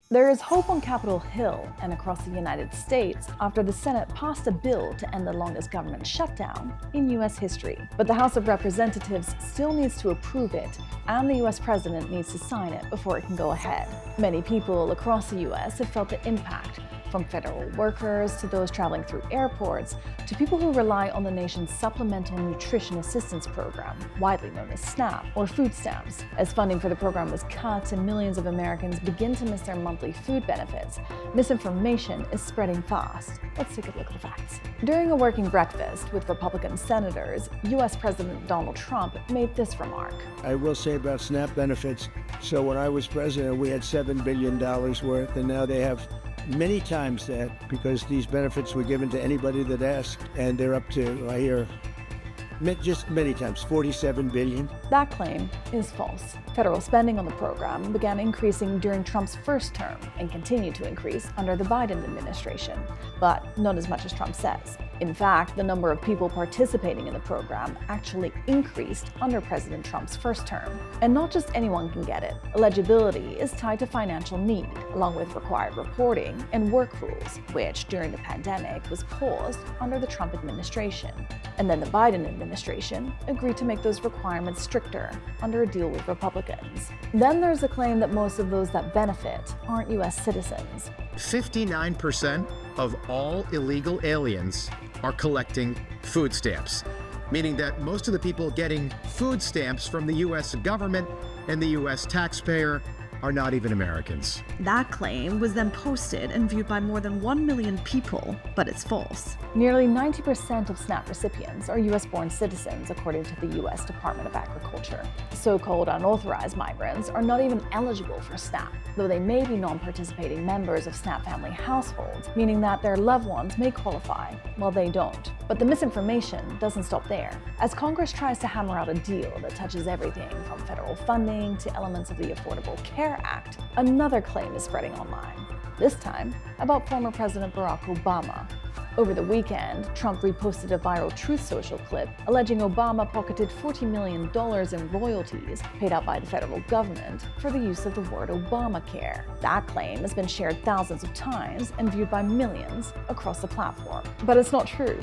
There is hope on Capitol Hill and across the United States after the Senate passed a bill to end the longest government shutdown in U.S. history. But the House of Representatives still needs to approve it, and the U.S. President needs to sign it before it can go ahead. Many people across the U.S. have felt the impact, from federal workers to those traveling through airports to people who rely on the nation's Supplemental Nutrition Assistance Program, widely known as SNAP, or food stamps. As funding for the program was cut and millions of Americans begin to miss their monthly food benefits, misinformation is spreading fast. Let's take a look at the facts. During a working breakfast with Republican senators, U.S. President Donald Trump made this remark. I will say about SNAP benefits, so when I was president, we had $7 billion worth, and now they have many times that, because these benefits were given to anybody that asked, and they're up to, I hear, just many times, $47 billion. That claim is false. Federal spending on the program began increasing during Trump's first term and continued to increase under the Biden administration, but not as much as Trump says. In fact, the number of people participating in the program actually increased under President Trump's first term. And not just anyone can get it. Eligibility is tied to financial need, along with required reporting and work rules, which during the pandemic was paused under the Trump administration. And then the Biden administration agreed to make those requirements stricter under a deal with Republicans. Then there's the claim that most of those that benefit aren't U.S. citizens. 59% of all illegal aliens are collecting food stamps, meaning that most of the people getting food stamps from the U.S. government and the U.S. taxpayer are not even Americans. That claim was then posted and viewed by more than 1 million people, but it's false. Nearly 90% of SNAP recipients are U.S.-born citizens, according to the U.S. Department of Agriculture. So-called unauthorized migrants are not even eligible for SNAP, though they may be non-participating members of SNAP family households, meaning that their loved ones may qualify, while they don't. But the misinformation doesn't stop there. As Congress tries to hammer out a deal that touches everything from federal funding to elements of the Affordable Care Act, another claim is spreading online, this time about former President Barack Obama. Over the weekend, Trump reposted a viral Truth Social clip alleging Obama pocketed $40 million in royalties paid out by the federal government for the use of the word Obamacare. That claim has been shared thousands of times and viewed by millions across the platform. But it's not true.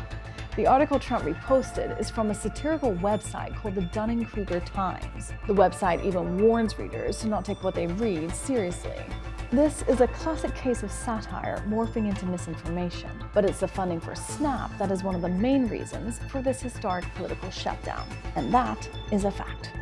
The article Trump reposted is from a satirical website called the Dunning-Kruger Times. The website even warns readers to not take what they read seriously. This is a classic case of satire morphing into misinformation, but it's the funding for SNAP that is one of the main reasons for this historic political shutdown. And that is a fact.